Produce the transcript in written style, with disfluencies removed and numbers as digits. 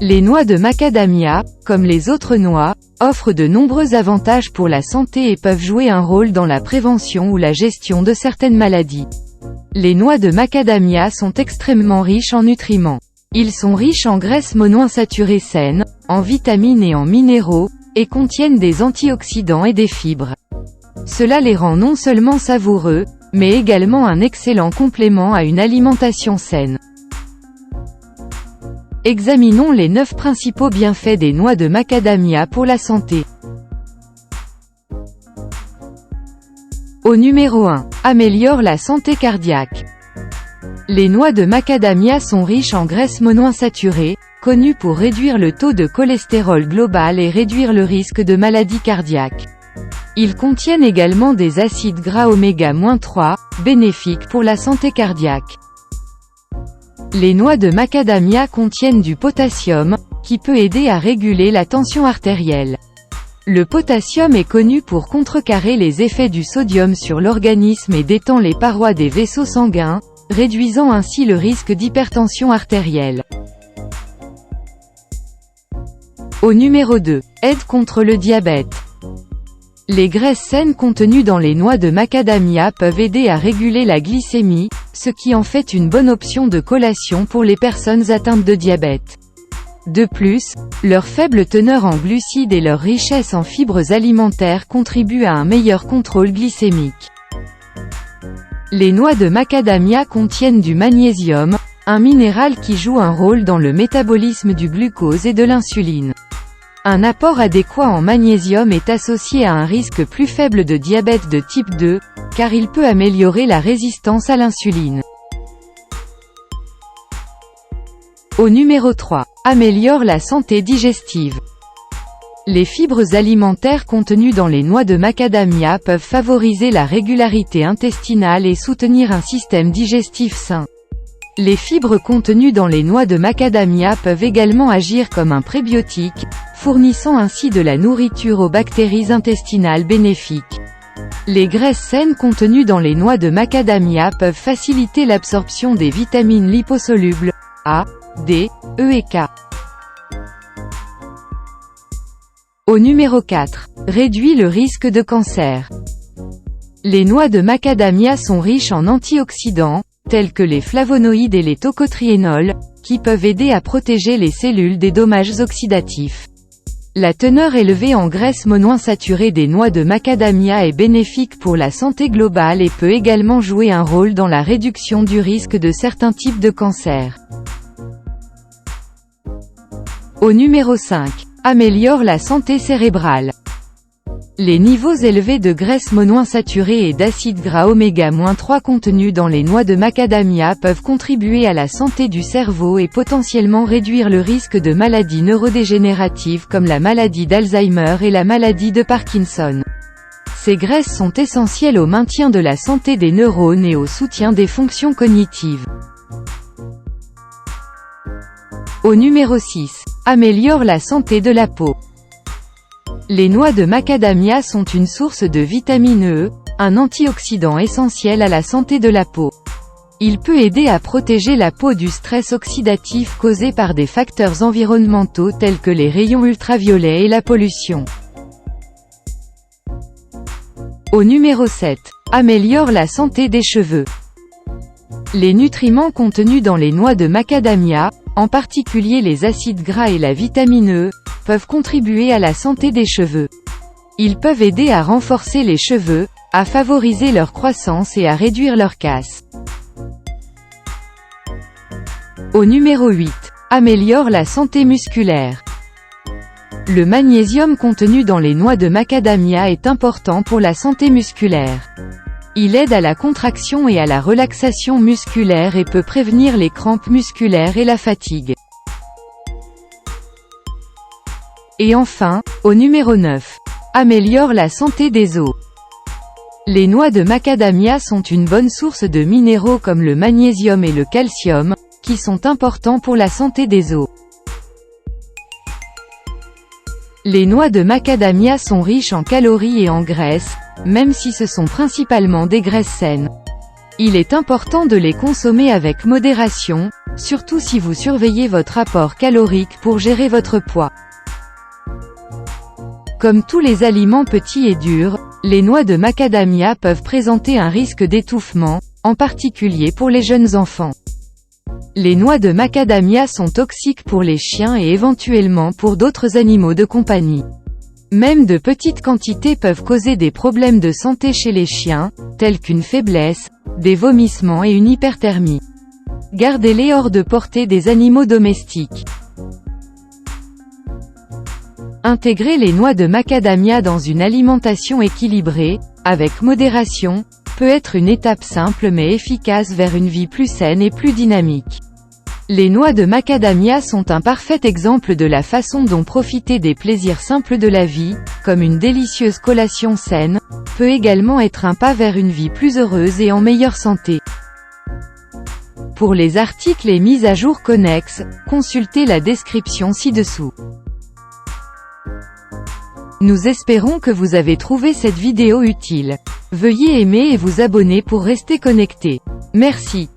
Les noix de macadamia, comme les autres noix, offrent de nombreux avantages pour la santé et peuvent jouer un rôle dans la prévention ou la gestion de certaines maladies. Les noix de macadamia sont extrêmement riches en nutriments. Ils sont riches en graisses monoinsaturées saines, en vitamines et en minéraux, et contiennent des antioxydants et des fibres. Cela les rend non seulement savoureux, mais également un excellent complément à une alimentation saine. Examinons les 9 principaux bienfaits des noix de macadamia pour la santé. Au numéro 1, améliore la santé cardiaque. Les noix de macadamia sont riches en graisses monoinsaturées, connues pour réduire le taux de cholestérol global et réduire le risque de maladies cardiaques. Ils contiennent également des acides gras oméga-3, bénéfiques pour la santé cardiaque. Les noix de macadamia contiennent du potassium, qui peut aider à réguler la tension artérielle. Le potassium est connu pour contrecarrer les effets du sodium sur l'organisme et détend les parois des vaisseaux sanguins, réduisant ainsi le risque d'hypertension artérielle. Au numéro 2, aide contre le diabète. Les graisses saines contenues dans les noix de macadamia peuvent aider à réguler la glycémie, ce qui en fait une bonne option de collation pour les personnes atteintes de diabète. De plus, leur faible teneur en glucides et leur richesse en fibres alimentaires contribuent à un meilleur contrôle glycémique. Les noix de macadamia contiennent du magnésium, un minéral qui joue un rôle dans le métabolisme du glucose et de l'insuline. Un apport adéquat en magnésium est associé à un risque plus faible de diabète de type 2, car il peut améliorer la résistance à l'insuline. Au numéro 3, améliore la santé digestive. Les fibres alimentaires contenues dans les noix de macadamia peuvent favoriser la régularité intestinale et soutenir un système digestif sain. Les fibres contenues dans les noix de macadamia peuvent également agir comme un prébiotique, fournissant ainsi de la nourriture aux bactéries intestinales bénéfiques. Les graisses saines contenues dans les noix de macadamia peuvent faciliter l'absorption des vitamines liposolubles A, D, E et K. Au numéro 4, réduit le risque de cancer. Les noix de macadamia sont riches en antioxydants, tels que les flavonoïdes et les tocotriénols, qui peuvent aider à protéger les cellules des dommages oxydatifs. La teneur élevée en graisses monoinsaturées des noix de macadamia est bénéfique pour la santé globale et peut également jouer un rôle dans la réduction du risque de certains types de cancers. Au numéro 5, améliore la santé cérébrale. Les niveaux élevés de graisses monoinsaturées et d'acides gras oméga-3 contenus dans les noix de macadamia peuvent contribuer à la santé du cerveau et potentiellement réduire le risque de maladies neurodégénératives comme la maladie d'Alzheimer et la maladie de Parkinson. Ces graisses sont essentielles au maintien de la santé des neurones et au soutien des fonctions cognitives. Au numéro 6, améliore la santé de la peau. Les noix de macadamia sont une source de vitamine E, un antioxydant essentiel à la santé de la peau. Il peut aider à protéger la peau du stress oxydatif causé par des facteurs environnementaux tels que les rayons ultraviolets et la pollution. Au numéro 7, améliore la santé des cheveux. Les nutriments contenus dans les noix de macadamia, en particulier les acides gras et la vitamine E, peuvent contribuer à la santé des cheveux. Ils peuvent aider à renforcer les cheveux, à favoriser leur croissance et à réduire leur casse. Au numéro 8, améliore la santé musculaire. Le magnésium contenu dans les noix de macadamia est important pour la santé musculaire. Il aide à la contraction et à la relaxation musculaire et peut prévenir les crampes musculaires et la fatigue. Et enfin, au numéro 9, améliore la santé des os. Les noix de macadamia sont une bonne source de minéraux comme le magnésium et le calcium, qui sont importants pour la santé des os. Les noix de macadamia sont riches en calories et en graisses, même si ce sont principalement des graisses saines. Il est important de les consommer avec modération, surtout si vous surveillez votre apport calorique pour gérer votre poids. Comme tous les aliments petits et durs, les noix de macadamia peuvent présenter un risque d'étouffement, en particulier pour les jeunes enfants. Les noix de macadamia sont toxiques pour les chiens et éventuellement pour d'autres animaux de compagnie. Même de petites quantités peuvent causer des problèmes de santé chez les chiens, tels qu'une faiblesse, des vomissements et une hyperthermie. Gardez-les hors de portée des animaux domestiques. Intégrer les noix de macadamia dans une alimentation équilibrée, avec modération, peut être une étape simple mais efficace vers une vie plus saine et plus dynamique. Les noix de macadamia sont un parfait exemple de la façon dont profiter des plaisirs simples de la vie, comme une délicieuse collation saine, peut également être un pas vers une vie plus heureuse et en meilleure santé. Pour les articles et mises à jour connexes, consultez la description ci-dessous. Nous espérons que vous avez trouvé cette vidéo utile. Veuillez aimer et vous abonner pour rester connecté. Merci.